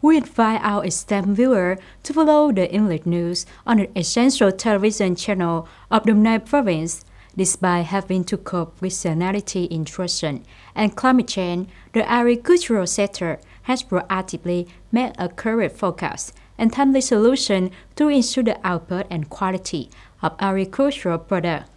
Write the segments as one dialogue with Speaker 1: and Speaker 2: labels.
Speaker 1: we invite our esteemed viewer to follow the English news on the essential television channel of Đồng province. Despite having to cope with seasonality intrusion and climate change, the agricultural sector has proactively made a correct forecast and timely solution to ensure the output and quality of agricultural products.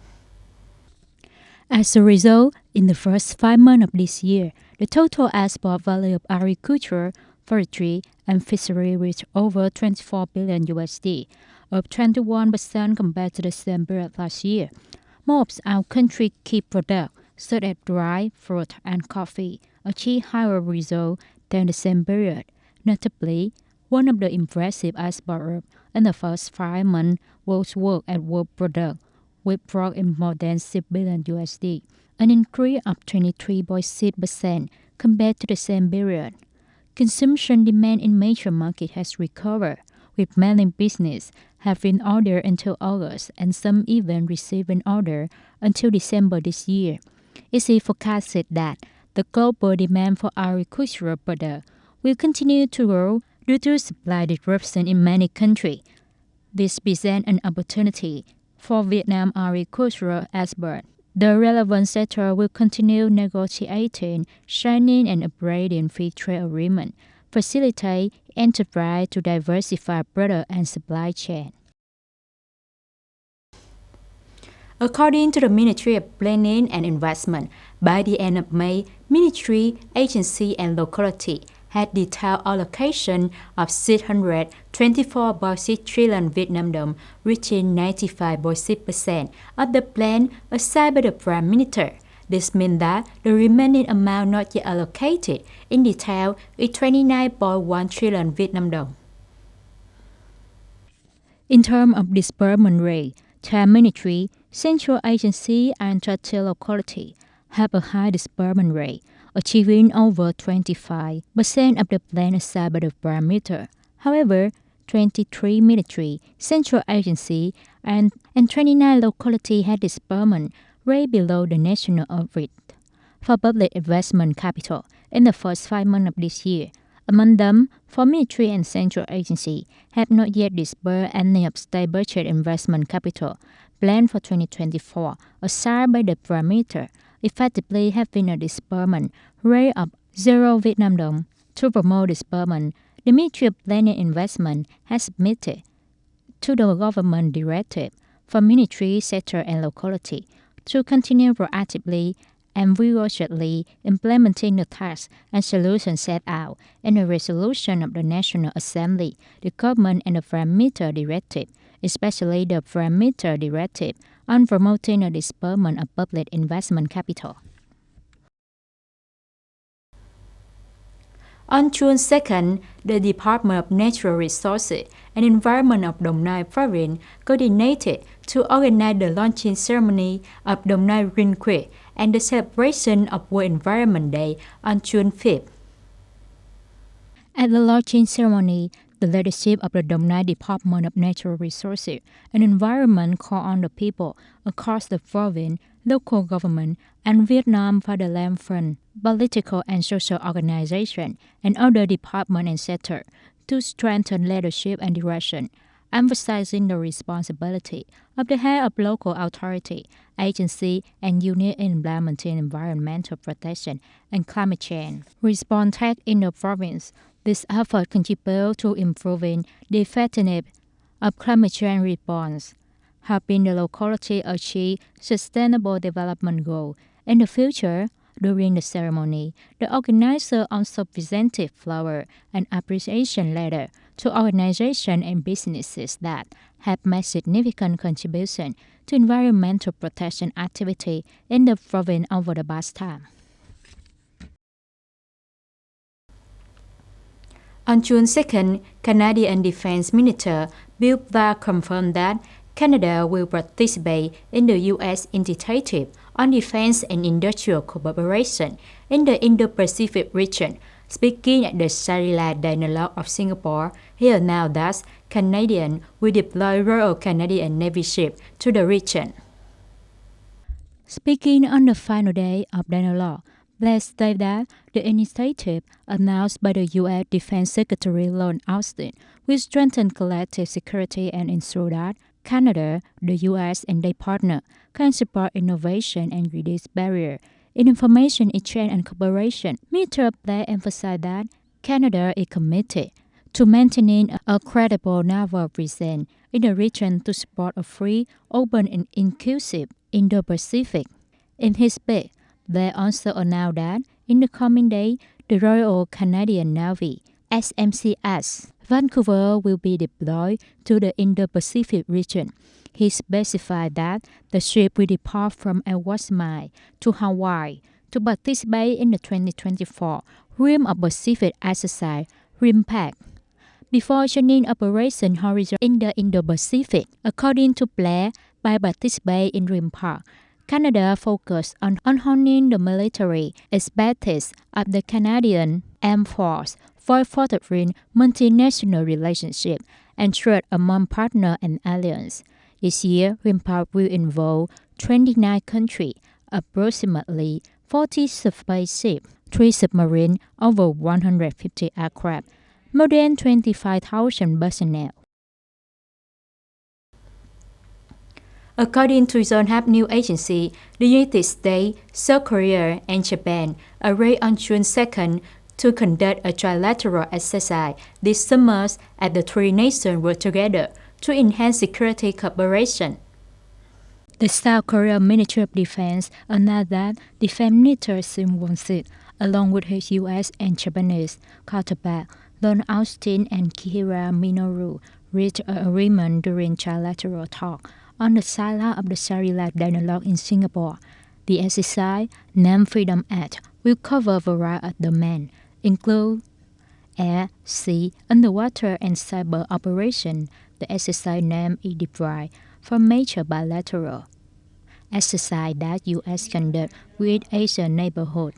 Speaker 2: As a result, in the first 5 months of this year, the total export value of agriculture, forestry, and fishery reached over 24 billion USD, up 21% compared to the same period last year. Most of our country's key products, such as dry fruit and coffee, achieved higher results than the same period. Notably, one of the impressive exports in the first 5 months was work and wood products, which brought in more than 6 billion USD, an increase of 23.6% compared to the same period. Consumption demand in major markets has recovered, with many businesses having order until August and some even receiving order until December this year. It is forecasted that the global demand for agricultural products will continue to grow due to supply disruption in many countries. This presents an opportunity for Vietnam agricultural exports. The relevant sector will continue negotiating, signing and upgrading free trade agreements, facilitate enterprise to diversify product and supply chain.
Speaker 1: According to the Ministry of Planning and Investment, by the end of May, Ministry, Agency and Locality had detailed allocation of 624.6 trillion Vietnam dong, reaching 95.6% of the plan assigned by the Prime Minister. This means that the remaining amount not yet allocated in detail is 29.1 trillion Vietnam dong.
Speaker 2: In terms of disbursement rate, Thai Ministry, Central Agency and Strategic Locality have a high disbursement rate, achieving over 25% of the plan assigned by the Prime Minister. However, 23 Ministry, Central Agency, and 29 locality had disbursement rate below the national average. For public investment capital, in the first 5 months of this year, among them, 4 Ministry and Central Agency have not yet disbursed any of state budget investment capital planned for 2024 assigned by the Prime Minister, effectively having a disbursement rate of 0 Vietnam dong. To promote disbursement, the Ministry of Planning and Investment has submitted to the government directive for ministry, sector and locality to continue proactively and vigorously implementing the tasks and solutions set out in the resolution of the National Assembly, the government and the Prime Minister Directive, especially the Prime Minister Directive on promoting the disbursement of public investment capital.
Speaker 1: On June 2nd, the Department of Natural Resources and Environment of Đồng Nai Province coordinated to organize the launching ceremony of Đồng Nai Green Week and the celebration of World Environment Day on June 5th.
Speaker 2: At the launching ceremony, the leadership of the Đồng Nai Department of Natural Resources and Environment called on the people across the province, local government, and Vietnam Fatherland Front, political and social organizations, and other departments and sectors to strengthen leadership and direction, emphasizing the responsibility of the head of local authority, agency, and unit in implementing environmental protection and climate change response in the province. This effort contributes to improving the effectiveness of climate change response, helping the locality achieve sustainable development goals. In the future, during the ceremony, the organizer also presented flower and appreciation letter to organizations and businesses that have made significant contribution to environmental protection activity in the province over the past time.
Speaker 1: On June 2nd, Canadian Defense Minister Bill Blair confirmed that Canada will participate in the U.S. Initiative on Defense and Industrial Cooperation in the Indo-Pacific region. Speaking at the Shangri-La Dialogue of Singapore, he announced that Canadians will deploy Royal Canadian Navy ships to the region.
Speaker 2: Speaking on the final day of dialogue, Blair stated that the initiative, announced by the U.S. Defense Secretary Lloyd Austin, will strengthen collective security and ensure that Canada, the U.S., and their partner can support innovation and reduce barriers in information exchange and cooperation. Mr. Blair emphasized that Canada is committed to maintaining a credible naval presence in the region to support a free, open, and inclusive Indo-Pacific. In his speech, Blair also announced that in the coming days, the Royal Canadian Navy (SMCS) Vancouver will be deployed to the Indo-Pacific region. He specified that the ship will depart from Iwo to Hawaii to participate in the 2024 Rim of Pacific exercise RIMPAC before joining Operation Horizon in the Indo-Pacific. According to Blair, by participating in RIMPAC, Canada focused on honing the military expertise of the Canadian Armed Force for furthering multinational relationships and trade among partners and allies. This year, RIMPAC will involve 29 countries, approximately 40 spaceships, 3 submarines, over 150 aircraft, more than 25,000 personnel.
Speaker 1: According to Yonhap News Agency, the United States, South Korea, and Japan agreed on June 2nd to conduct a trilateral exercise this summer as the three nations work together to enhance security cooperation.
Speaker 2: The South Korean Ministry of Defense announced that Defense Minister Sim Won-sik, along with his U.S. and Japanese counterpart, Lloyd Austin and Kihira Minoru, reached an agreement during trilateral talks on the sideline of the Shangri-La dialogue in Singapore. The exercise, named Freedom Act, will cover a variety of domains, including air, sea, underwater, and cyber operations. The exercise name is derived from major bilateral exercise that U.S. conduct with Asian neighborhood,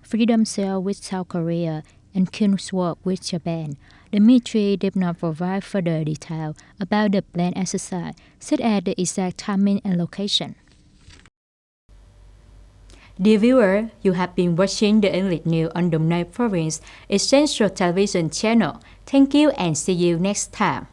Speaker 2: Freedom Sail with South Korea, and Kingsword with Japan. The military did not provide further detail about the planned exercise, such as the exact timing and location.
Speaker 1: Dear viewer, you have been watching the English news on Đồng Nai Province Essential Television channel. Thank you and see you next time.